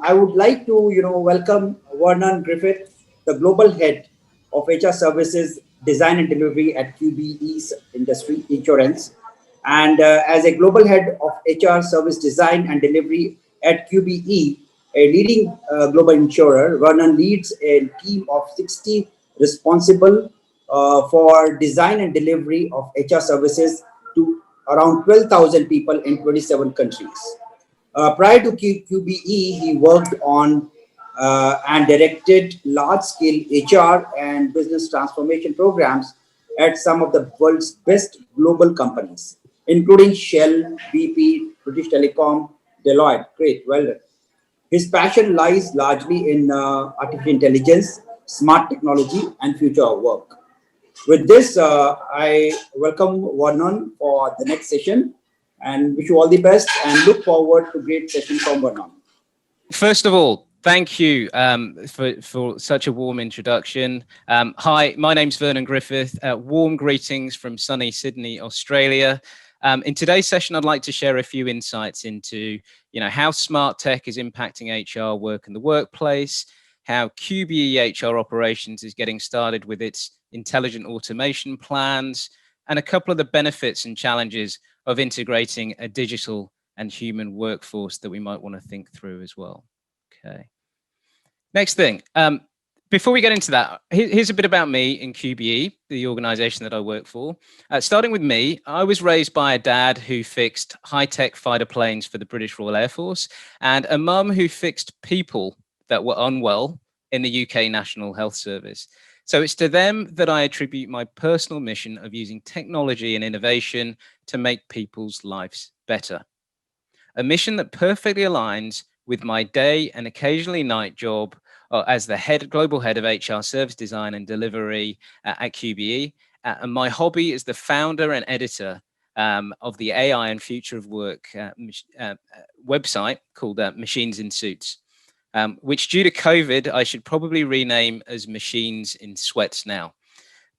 I would like to, welcome Vernon Griffith, the global head of HR services, design and delivery at QBE Industry Insurance. And as a global head of HR service design and delivery at QBE, a leading global insurer, Vernon leads a team of 60 responsible for design and delivery of HR services to around 12,000 people in 27 countries. Prior to QBE, he worked on and directed large-scale HR and business transformation programs at some of the world's best global companies, including Shell, BP, British Telecom, Deloitte. Great, well done. His passion lies largely in artificial intelligence, smart technology, and future of work. With this, I welcome Vernon for the next session and wish you all the best and look forward to great session from Vernon. First of all, thank you for such a warm introduction. Hi, my name's Vernon Griffith. Warm greetings from sunny Sydney, Australia. In today's session, I'd like to share a few insights into, how smart tech is impacting HR work in the workplace, how QBE HR operations is getting started with its intelligent automation plans, and a couple of the benefits and challenges of integrating a digital and human workforce that we might want to think through as well. Okay. Next thing, before we get into that, here's a bit about me in QBE, the organization that I work for. Starting with me, I was raised by a dad who fixed high-tech fighter planes for the British Royal Air Force and a mum who fixed people that were unwell in the UK National Health Service. So it's to them that I attribute my personal mission of using technology and innovation to make people's lives better. A mission that perfectly aligns with my day and occasionally night job as the global head of HR service design and delivery at QBE. And my hobby is the founder and editor of the AI and Future of Work website called Machines in Suits, which due to COVID, I should probably rename as Machines in Sweats now.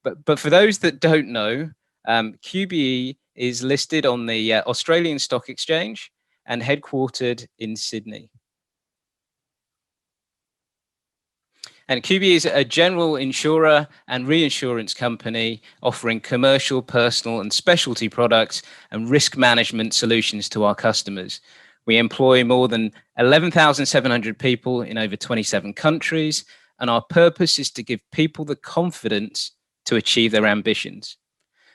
But for those that don't know, QBE is listed on the Australian Stock Exchange and headquartered in Sydney. And QBE is a general insurer and reinsurance company offering commercial, personal, and specialty products and risk management solutions to our customers. We employ more than 11,700 people in over 27 countries, and our purpose is to give people the confidence to achieve their ambitions.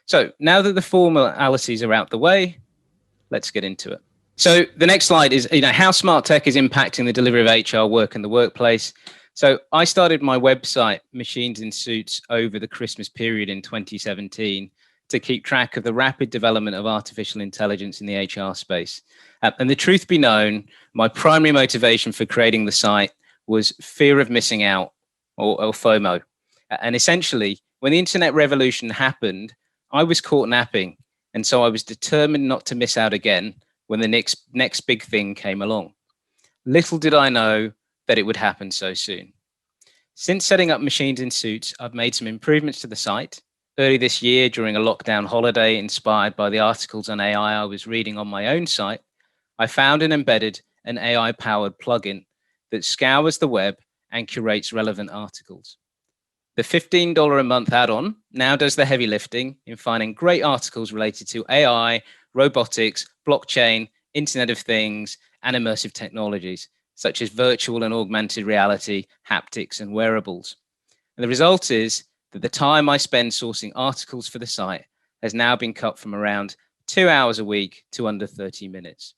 So now that the formalities are out the way, let's get into it. So the next slide is, how smart tech is impacting the delivery of HR work in the workplace. So I started my website, Machines in Suits, over the Christmas period in 2017 to keep track of the rapid development of artificial intelligence in the HR space. And the truth be known, my primary motivation for creating the site was fear of missing out, or FOMO. And essentially, when the internet revolution happened, I was caught napping. And so I was determined not to miss out again when the next big thing came along. Little did I know that it would happen so soon. Since setting up Machines in Suits, I've made some improvements to the site. Early this year, during a lockdown holiday inspired by the articles on AI I was reading on my own site, I found and embedded an AI-powered plugin that scours the web and curates relevant articles. The $15 a month add-on now does the heavy lifting in finding great articles related to AI, robotics, blockchain, Internet of Things, and immersive technologies, such as virtual and augmented reality, haptics, and wearables. And the result is that the time I spend sourcing articles for the site has now been cut from around 2 hours a week to under 30 minutes.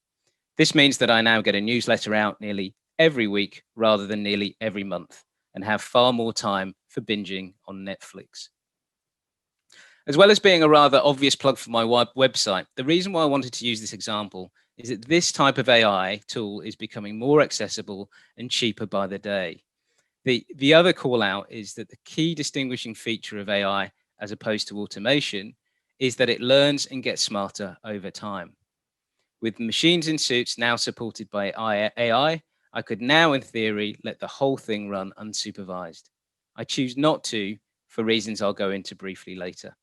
This means that I now get a newsletter out nearly every week rather than nearly every month, and have far more time for binging on Netflix. As well as being a rather obvious plug for my website, the reason why I wanted to use this example is that this type of AI tool is becoming more accessible and cheaper by the day. The other call out is that the key distinguishing feature of AI, as opposed to automation, is that it learns and gets smarter over time. With Machines in Suits now supported by AI, I could now, in theory, let the whole thing run unsupervised. I choose not to, for reasons I'll go into briefly later.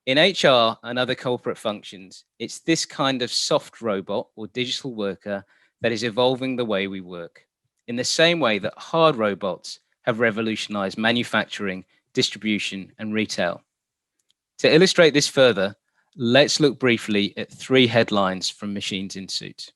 In HR and other corporate functions, it's this kind of soft robot or digital worker that is evolving the way we work. in the same way that hard robots have revolutionized manufacturing, distribution, and retail. To illustrate this further, let's look briefly at 3 headlines from Machines in Suits.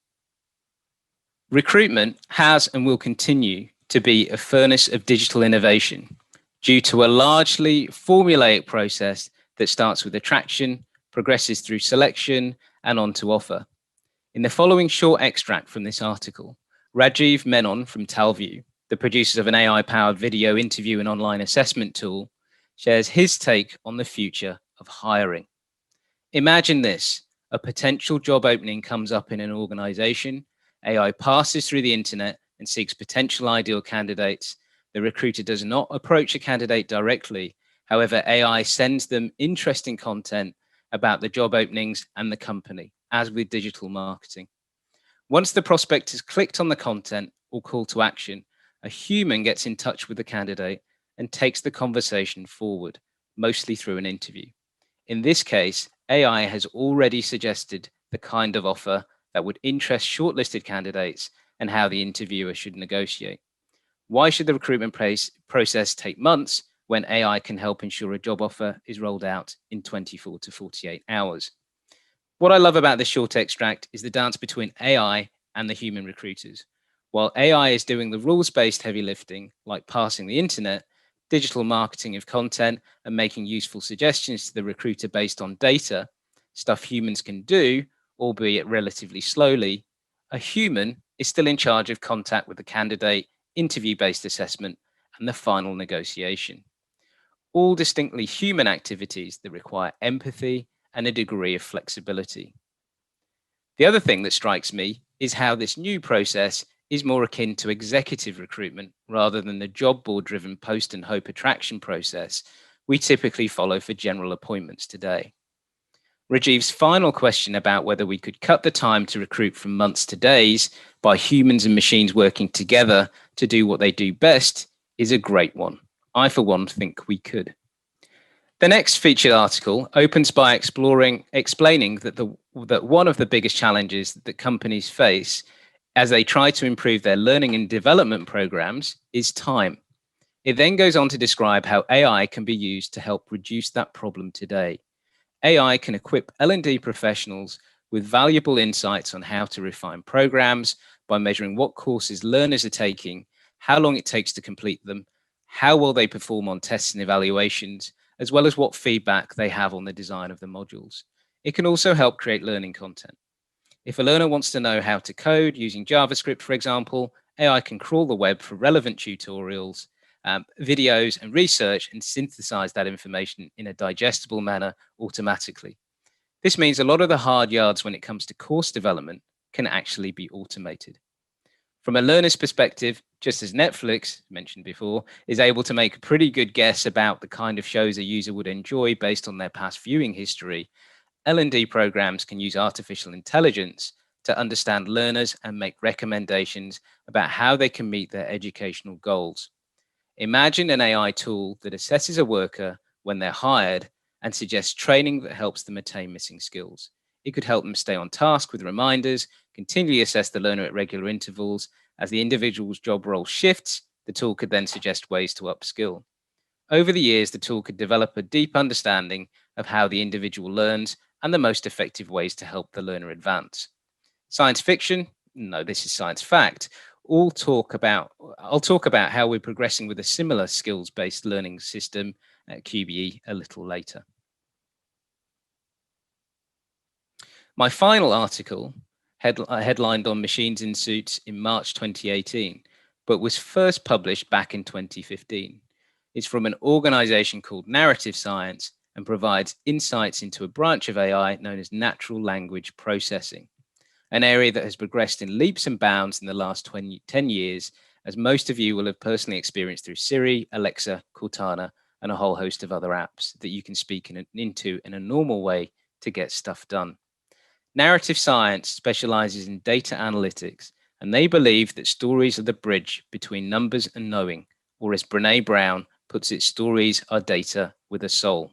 Recruitment has and will continue to be a furnace of digital innovation due to a largely formulaic process that starts with attraction, progresses through selection, and on to offer. In the following short extract from this article, Rajiv Menon from Talview, the producers of an AI-powered video interview and online assessment tool, shares his take on the future of hiring. Imagine this: a potential job opening comes up in an organization, AI passes through the internet and seeks potential ideal candidates. The recruiter does not approach a candidate directly. However, AI sends them interesting content about the job openings and the company, as with digital marketing. Once the prospect has clicked on the content or call to action, a human gets in touch with the candidate and takes the conversation forward, mostly through an interview. In this case, AI has already suggested the kind of offer that would interest shortlisted candidates and how the interviewer should negotiate. Why should the recruitment process take months when AI can help ensure a job offer is rolled out in 24 to 48 hours? What I love about this short extract is the dance between AI and the human recruiters. While AI is doing the rules-based heavy lifting, like parsing the internet, digital marketing of content, and making useful suggestions to the recruiter based on data, stuff humans can do, albeit relatively slowly, a human is still in charge of contact with the candidate, interview-based assessment, and the final negotiation. All distinctly human activities that require empathy and a degree of flexibility. The other thing that strikes me is how this new process is more akin to executive recruitment rather than the job board driven post and hope attraction process we typically follow for general appointments today. Rajiv's final question about whether we could cut the time to recruit from months to days by humans and machines working together to do what they do best is a great one. I, for one, think we could. The next featured article opens by explaining that one of the biggest challenges that companies face as they try to improve their learning and development programs is time. It then goes on to describe how AI can be used to help reduce that problem today. AI can equip L&D professionals with valuable insights on how to refine programs by measuring what courses learners are taking, how long it takes to complete them, how well they perform on tests and evaluations, as well as what feedback they have on the design of the modules. It can also help create learning content. If a learner wants to know how to code using JavaScript, for example, AI can crawl the web for relevant tutorials, videos, and research and synthesize that information in a digestible manner automatically. This means a lot of the hard yards when it comes to course development can actually be automated. From a learner's perspective, just as Netflix, mentioned before, is able to make a pretty good guess about the kind of shows a user would enjoy based on their past viewing history, L&D programs can use artificial intelligence to understand learners and make recommendations about how they can meet their educational goals. Imagine an AI tool that assesses a worker when they're hired and suggests training that helps them attain missing skills. It could help them stay on task with reminders, continually assess the learner at regular intervals. As the individual's job role shifts, the tool could then suggest ways to upskill. Over the years, the tool could develop a deep understanding of how the individual learns and the most effective ways to help the learner advance. Science fiction? No, this is science fact. I'll talk about how we're progressing with a similar skills-based learning system at QBE a little later. My final article, headlined on Machines in Suits in March 2018, but was first published back in 2015. It's from an organization called Narrative Science and provides insights into a branch of AI known as natural language processing, an area that has progressed in leaps and bounds in the last 10 years, as most of you will have personally experienced through Siri, Alexa, Cortana, and a whole host of other apps that you can speak into in a normal way to get stuff done. Narrative Science specializes in data analytics, and they believe that stories are the bridge between numbers and knowing, or as Brené Brown puts it, stories are data with a soul.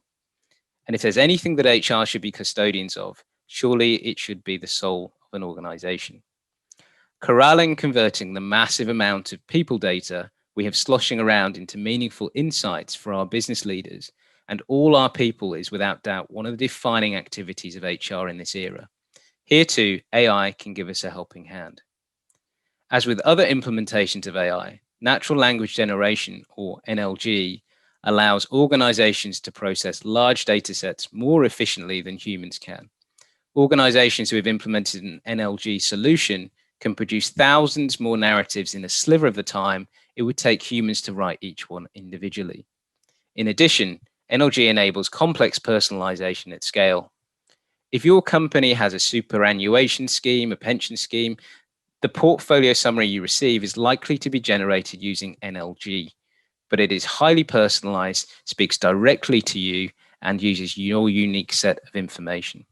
And if there's anything that HR should be custodians of, surely it should be the soul of an organization. corralling and converting the massive amount of people data we have sloshing around into meaningful insights for our business leaders and all our people is without doubt one of the defining activities of HR in this era. Here too, AI can give us a helping hand. As with other implementations of AI, natural language generation, or NLG, allows organizations to process large data sets more efficiently than humans can. Organizations who have implemented an NLG solution can produce thousands more narratives in a sliver of the time it would take humans to write each one individually. In addition, NLG enables complex personalization at scale. If your company has a superannuation scheme, a pension scheme, the portfolio summary you receive is likely to be generated using NLG, but it is highly personalized, speaks directly to you, and uses your unique set of information.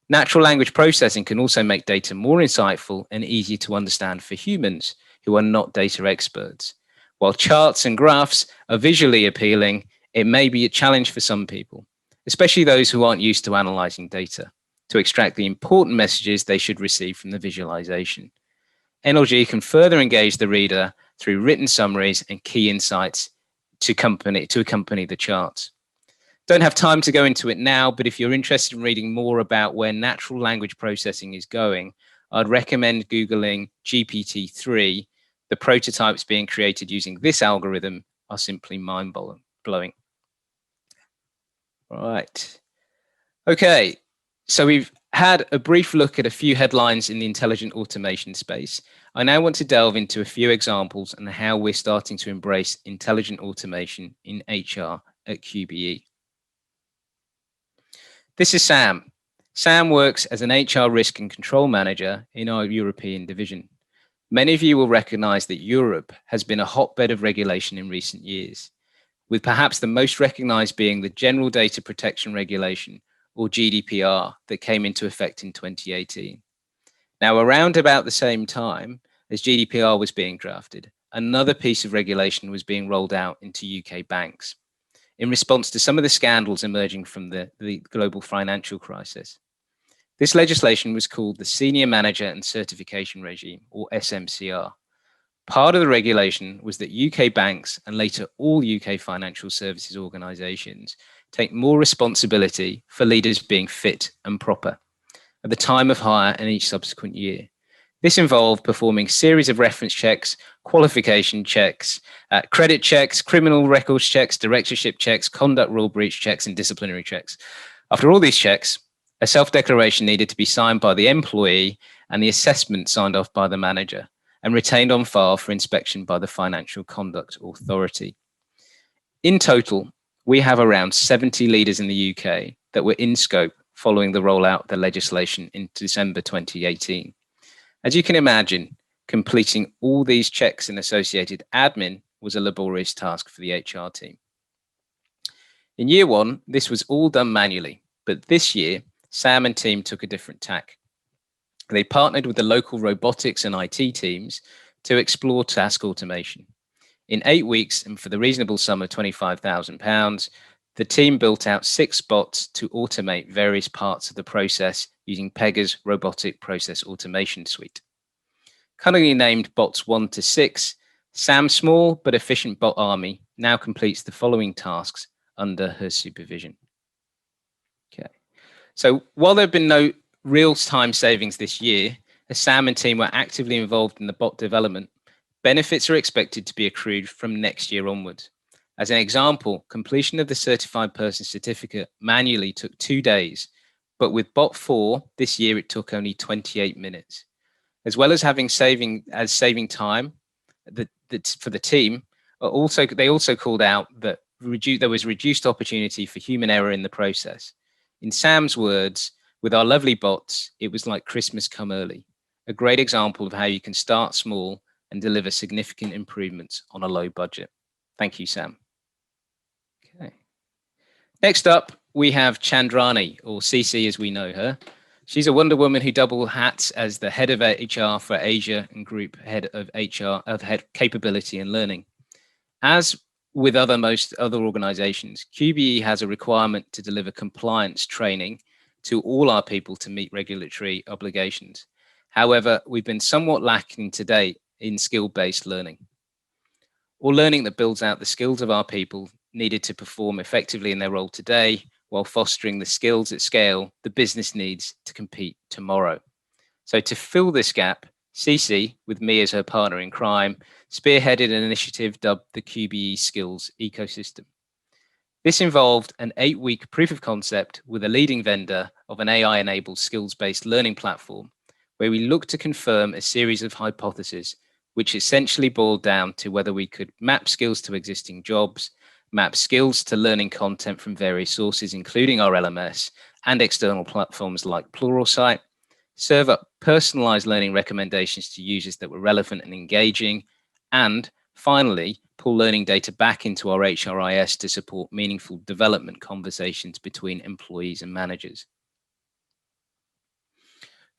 Natural language processing can also make data more insightful and easier to understand for humans who are not data experts. While charts and graphs are visually appealing, it may be a challenge for some people, especially those who aren't used to analyzing data, to extract the important messages they should receive from the visualization. NLG can further engage the reader through written summaries and key insights to accompany the charts. Don't have time to go into it now, but if you're interested in reading more about where natural language processing is going, I'd recommend Googling GPT-3. The prototypes being created using this algorithm are simply mind-blowing. Right. Okay, so we've had a brief look at a few headlines in the intelligent automation space. I now want to delve into a few examples and how we're starting to embrace intelligent automation in HR at QBE. This is Sam. Sam works as an HR risk and control manager in our European division. Many of you will recognize that Europe has been a hotbed of regulation in recent years, with perhaps the most recognized being the General Data Protection Regulation, or GDPR, that came into effect in 2018. Now, around about the same time as GDPR was being drafted, another piece of regulation was being rolled out into UK banks in response to some of the scandals emerging from the global financial crisis. This legislation was called the Senior Manager and Certification Regime, or SMCR. Part of the regulation was that UK banks and later all UK financial services organisations take more responsibility for leaders being fit and proper at the time of hire and each subsequent year. This involved performing a series of reference checks, qualification checks, credit checks, criminal records checks, directorship checks, conduct rule breach checks, and disciplinary checks. After all these checks, a self-declaration needed to be signed by the employee and the assessment signed off by the manager and retained on file for inspection by the Financial Conduct Authority. In total, we have around 70 leaders in the UK that were in scope following the rollout of the legislation in December 2018. As you can imagine, completing all these checks and associated admin was a laborious task for the HR team. In year one, this was all done manually, but this year, Sam and team took a different tack. They partnered with the local robotics and IT teams to explore task automation. In 8 weeks, and for the reasonable sum of £25,000, the team built out 6 bots to automate various parts of the process using Pega's robotic process automation suite. Cunningly named bots 1 to 6, Sam's small but efficient bot army now completes the following tasks under her supervision. Okay. So while there have been no real-time savings this year, as Sam and team were actively involved in the bot development, benefits are expected to be accrued from next year onwards. As an example, completion of the certified person certificate manually took 2 days, but with bot 4 this year it took only 28 minutes. As well as saving time for the team, they also called out that there was reduced opportunity for human error in the process. In Sam's words, with our lovely bots, it was like Christmas come early. A great example of how you can start small and deliver significant improvements on a low budget. Thank you, Sam. Okay. Next up, we have Chandrani, or CC as we know her. She's a Wonder Woman who double hats as the head of HR for Asia and group head of head capability and learning. As with most other organizations, QBE has a requirement to deliver compliance training to all our people to meet regulatory obligations. However, we've been somewhat lacking to date in skill-based learning, or learning that builds out the skills of our people needed to perform effectively in their role today, while fostering the skills at scale the business needs to compete tomorrow. So to fill this gap, Cece, with me as her partner in crime, spearheaded an initiative dubbed the QBE Skills Ecosystem. This involved an 8-week proof of concept with a leading vendor of an AI-enabled skills-based learning platform, where we looked to confirm a series of hypotheses, which essentially boiled down to whether we could map skills to existing jobs, map skills to learning content from various sources, including our LMS and external platforms like Pluralsight, serve up personalized learning recommendations to users that were relevant and engaging, and finally, pull learning data back into our HRIS to support meaningful development conversations between employees and managers.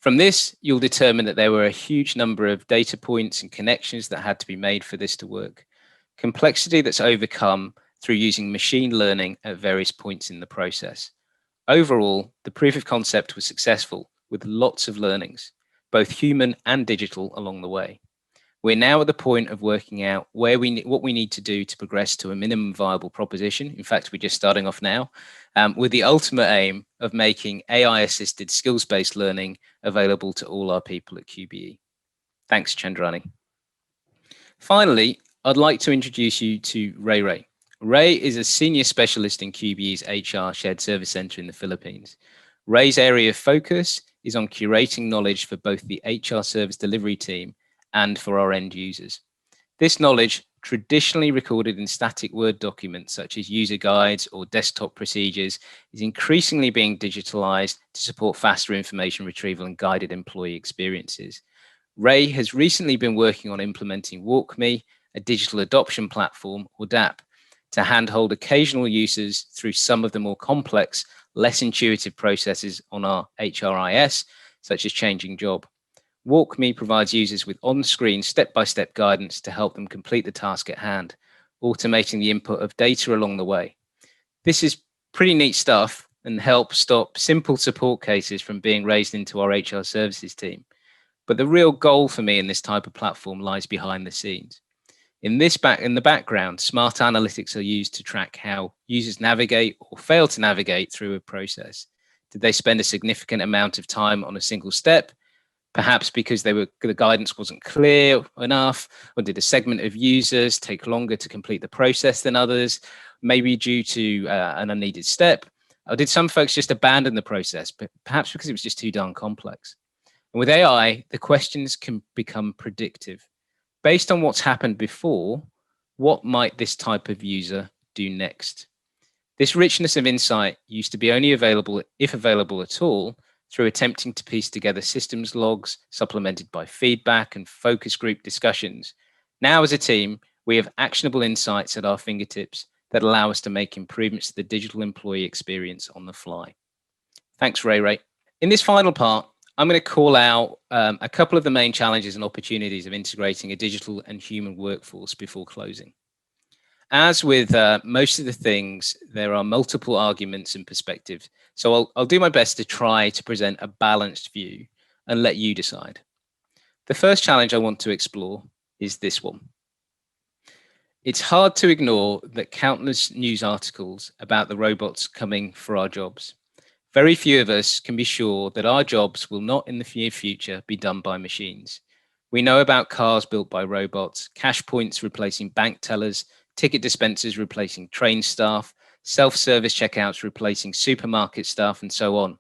From this, you'll determine that there were a huge number of data points and connections that had to be made for this to work. Complexity that's overcome through using machine learning at various points in the process. Overall, the proof of concept was successful with lots of learnings, both human and digital along the way. We're now at the point of working out what we need to do to progress to a minimum viable proposition. In fact, we're just starting off now, with the ultimate aim of making AI-assisted skills-based learning available to all our people at QBE. Thanks, Chandrani. Finally, I'd like to introduce you to Ray Ray. Ray is a senior specialist in QBE's HR Shared Service Center in the Philippines. Ray's area of focus is on curating knowledge for both the HR service delivery team and for our end users. This knowledge, traditionally recorded in static Word documents such as user guides or desktop procedures, is increasingly being digitalized to support faster information retrieval and guided employee experiences. Ray has recently been working on implementing WalkMe, a digital adoption platform, or DAP, to handhold occasional users through some of the more complex, less intuitive processes on our HRIS, such as changing job. WalkMe provides users with on-screen step-by-step guidance to help them complete the task at hand, automating the input of data along the way. This is pretty neat stuff and helps stop simple support cases from being raised into our HR services team. But the real goal for me in this type of platform lies behind the scenes. In the background, smart analytics are used to track how users navigate or fail to navigate through a process. Did they spend a significant amount of time on a single step? Perhaps because the guidance wasn't clear enough, or did a segment of users take longer to complete the process than others, maybe due to an unneeded step? Or did some folks just abandon the process, but perhaps because it was just too darn complex? And with AI, the questions can become predictive. Based on what's happened before, what might this type of user do next? This richness of insight used to be only available, if available at all, through attempting to piece together systems logs supplemented by feedback and focus group discussions. Now, as a team, we have actionable insights at our fingertips that allow us to make improvements to the digital employee experience on the fly. Thanks, Ray Ray. In this final part, I'm going to call out a couple of the main challenges and opportunities of integrating a digital and human workforce before closing. As with most of the things, there are multiple arguments and perspectives. So I'll do my best to try to present a balanced view and let you decide. The first challenge I want to explore is this one. It's hard to ignore that countless news articles about the robots coming for our jobs. Very few of us can be sure that our jobs will not in the near future be done by machines. We know about cars built by robots, cash points replacing bank tellers, ticket dispensers replacing train staff, self-service checkouts replacing supermarket staff, and so on.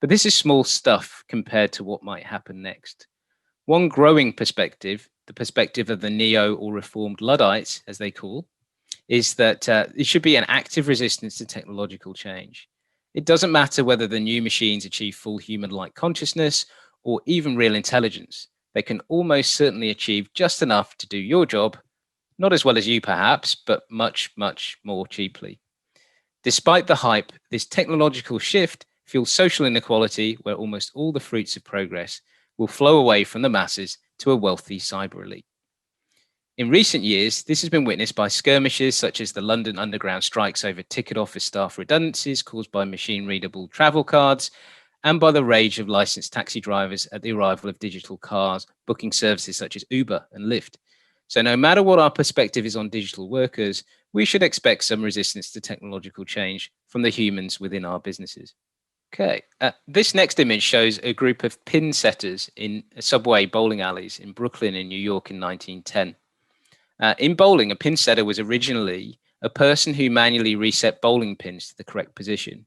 But this is small stuff compared to what might happen next. One growing perspective, the perspective of the neo or reformed Luddites, as they call, is that it should be an active resistance to technological change. It doesn't matter whether the new machines achieve full human-like consciousness or even real intelligence. They can almost certainly achieve just enough to do your job, not as well as you perhaps, but much, much more cheaply. Despite the hype, this technological shift fuels social inequality where almost all the fruits of progress will flow away from the masses to a wealthy cyber elite. In recent years, this has been witnessed by skirmishes such as the London Underground strikes over ticket office staff redundancies caused by machine-readable travel cards, and by the rage of licensed taxi drivers at the arrival of digital cars, booking services such as Uber and Lyft. So no matter what our perspective is on digital workers, we should expect some resistance to technological change from the humans within our businesses. Okay, this next image shows a group of pin setters in subway bowling alleys in Brooklyn in New York in 1910. In bowling, a pin setter was originally a person who manually reset bowling pins to the correct position,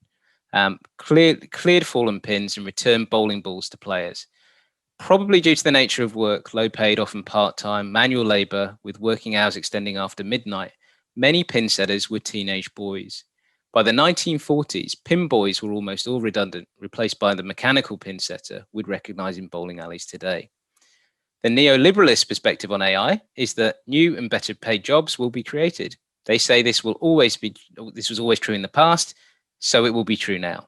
cleared fallen pins and returned bowling balls to players. Probably due to the nature of work, low paid, often part-time, manual labor, with working hours extending after midnight, many pin setters were teenage boys. By the 1940s, pin boys were almost all redundant, replaced by the mechanical pin setter we'd recognize in bowling alleys today. The neoliberalist perspective on AI is that new and better paid jobs will be created. They say this was always true in the past, so it will be true now.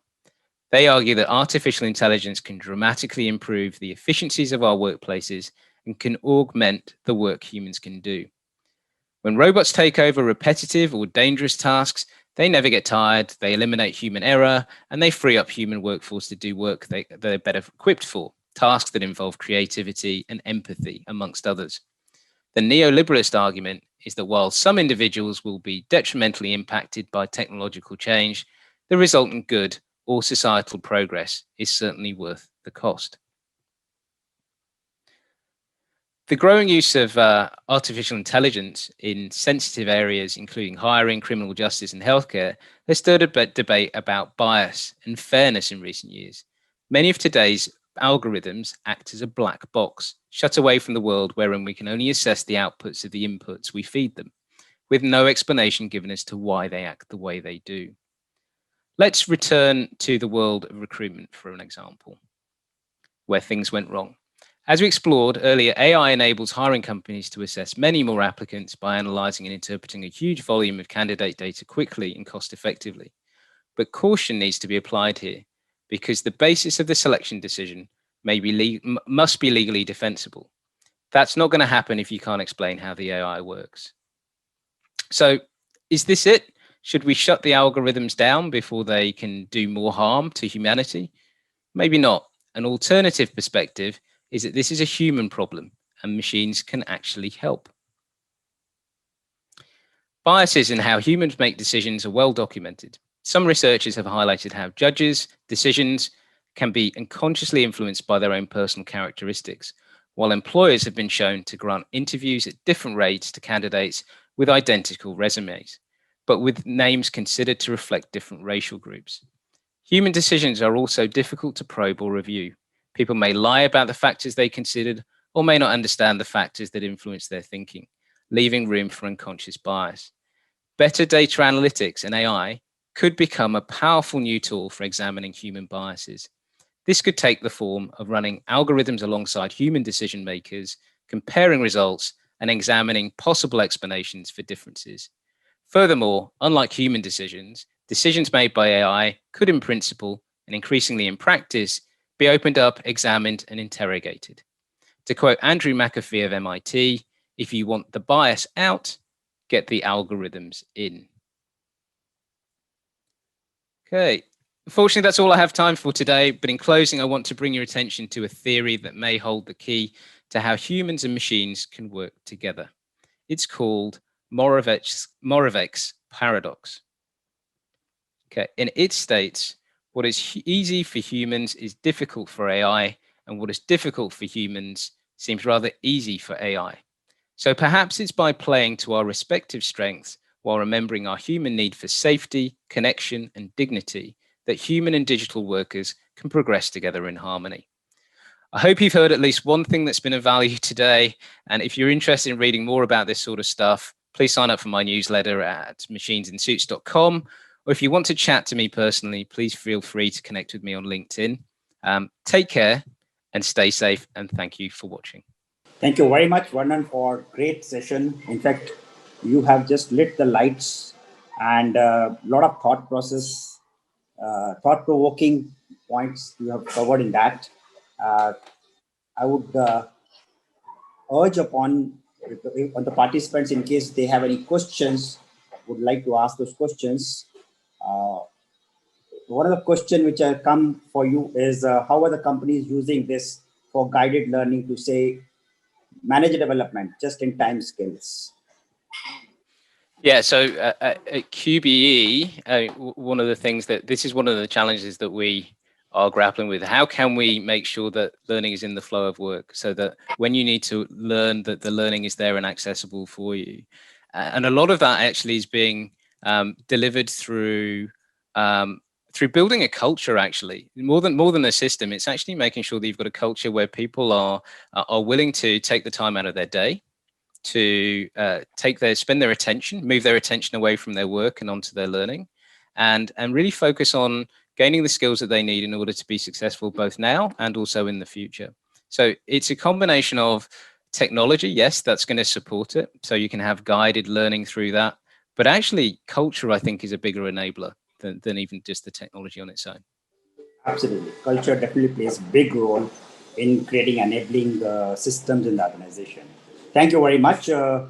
They argue that artificial intelligence can dramatically improve the efficiencies of our workplaces and can augment the work humans can do. When robots take over repetitive or dangerous tasks, they never get tired, they eliminate human error, and they free up human workforce to do work they're better equipped for, tasks that involve creativity and empathy, amongst others. The neoliberalist argument is that while some individuals will be detrimentally impacted by technological change, the resultant good or societal progress is certainly worth the cost. The growing use of artificial intelligence in sensitive areas, including hiring, criminal justice, and healthcare, has stirred a debate about bias and fairness in recent years. Many of today's algorithms act as a black box, shut away from the world wherein we can only assess the outputs of the inputs we feed them, with no explanation given as to why they act the way they do. Let's return to the world of recruitment for an example, where things went wrong. As we explored earlier, AI enables hiring companies to assess many more applicants by analyzing and interpreting a huge volume of candidate data quickly and cost effectively. But caution needs to be applied here, because the basis of the selection decision must be legally defensible. That's not going to happen if you can't explain how the AI works. So, is this it? Should we shut the algorithms down before they can do more harm to humanity? Maybe not. An alternative perspective is that this is a human problem and machines can actually help. Biases in how humans make decisions are well documented. Some researchers have highlighted how judges' decisions can be unconsciously influenced by their own personal characteristics, while employers have been shown to grant interviews at different rates to candidates with identical resumes, but with names considered to reflect different racial groups. Human decisions are also difficult to probe or review. People may lie about the factors they considered or may not understand the factors that influence their thinking, leaving room for unconscious bias. Better data analytics and AI could become a powerful new tool for examining human biases. This could take the form of running algorithms alongside human decision makers, comparing results, and examining possible explanations for differences. Furthermore, unlike human decisions, decisions made by AI could in principle, and increasingly in practice, be opened up, examined, and interrogated. To quote Andrew McAfee of MIT, if you want the bias out, get the algorithms in. Okay, unfortunately, that's all I have time for today. But in closing, I want to bring your attention to a theory that may hold the key to how humans and machines can work together. It's called Moravec's paradox. Okay, and it states what is easy for humans is difficult for AI, and what is difficult for humans seems rather easy for AI. So perhaps it's by playing to our respective strengths while remembering our human need for safety, connection, and dignity that human and digital workers can progress together in harmony. I hope you've heard at least one thing that's been of value today. And if you're interested in reading more about this sort of stuff, please sign up for my newsletter at machinesinsuits.com. Or if you want to chat to me personally, please feel free to connect with me on LinkedIn. Take care and stay safe. And thank you for watching. Thank you very much, Vernon, for great session. In fact, you have just lit the lights and a lot of thought-provoking points you have covered in that. I would urge upon the participants, in case they have any questions, would like to ask those questions. one of the questions which have come for you is how are the companies using this for guided learning to say manager development, just in time skills? Yeah, so at QBE, one of the things that this is one of the challenges that we are grappling with. How can we make sure that learning is in the flow of work so that when you need to learn, that the learning is there and accessible for you? And a lot of that actually is being delivered through building a culture. Actually, more than a system, it's actually making sure that you've got a culture where people are willing to take the time out of their day to spend their attention, move their attention away from their work and onto their learning, and really focus on gaining the skills that they need in order to be successful both now and also in the future. So it's a combination of technology, yes, that's going to support it, so you can have guided learning through that, but actually culture, I think, is a bigger enabler than even just the technology on its own. Absolutely. Culture definitely plays a big role in creating enabling systems in the organization. Thank you very much. After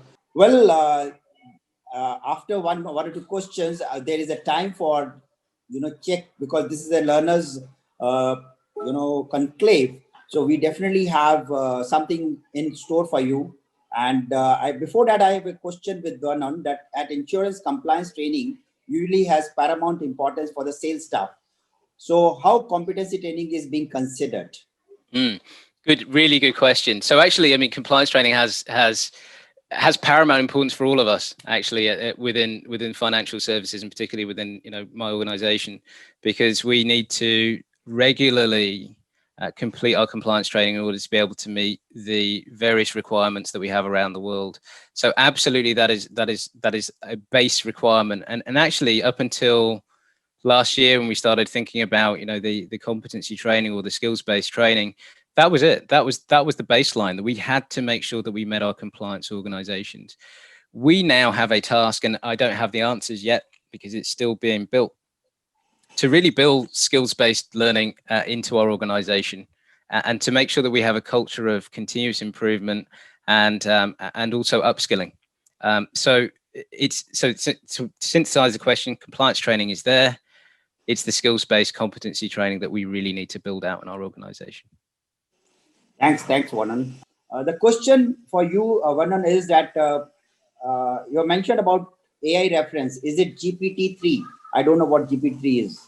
one or two questions, there is a time for check, because this is a learners conclave. So we definitely have something in store for you. And before that, I have a question with Vernon, that at insurance compliance training usually has paramount importance for the sales staff. So how competency training is being considered? Good, really good question. So actually, I mean, compliance training has paramount importance for all of us, actually, within financial services, and particularly within my organization, because we need to regularly complete our compliance training in order to be able to meet the various requirements that we have around the world. So absolutely, that is a base requirement, and actually up until last year when we started thinking about the competency training or the skills-based training, that was it. That was the baseline, that we had to make sure that we met our compliance organizations. We now have a task, and I don't have the answers yet because it's still being built, to really build skills-based learning into our organization, and to make sure that we have a culture of continuous improvement and also upskilling. So to synthesize the question, compliance training is there. It's the skills-based competency training that we really need to build out in our organization. Thanks, Vernon. The question for you, Vernon, is that you mentioned about AI reference. Is it GPT-3? I don't know what GPT-3 is.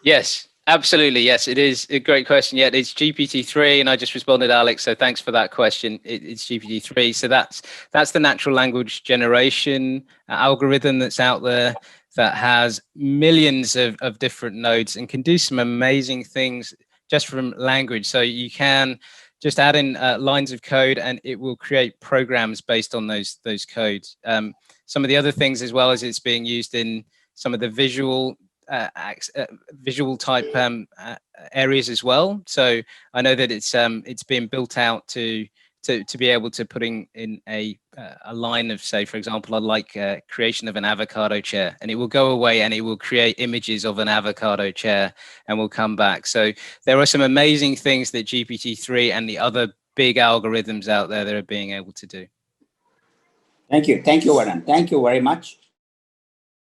Yes, absolutely. Yes, it is a great question. Yeah, it's GPT-3, and I just responded, Alex. So thanks for that question. It's GPT-3. So that's the natural language generation algorithm that's out there, that has millions of different nodes and can do some amazing things just from language. So you can just add in lines of code, and it will create programs based on those codes. Some of the other things as well is it's being used in some of the visual type areas as well. So I know that it's being built out to be able to put in a line of, say, for example, I like creation of an avocado chair, and it will go away and it will create images of an avocado chair and will come back. So there are some amazing things that GPT-3 and the other big algorithms out there that are being able to do. Thank you, Varun. Thank you very much.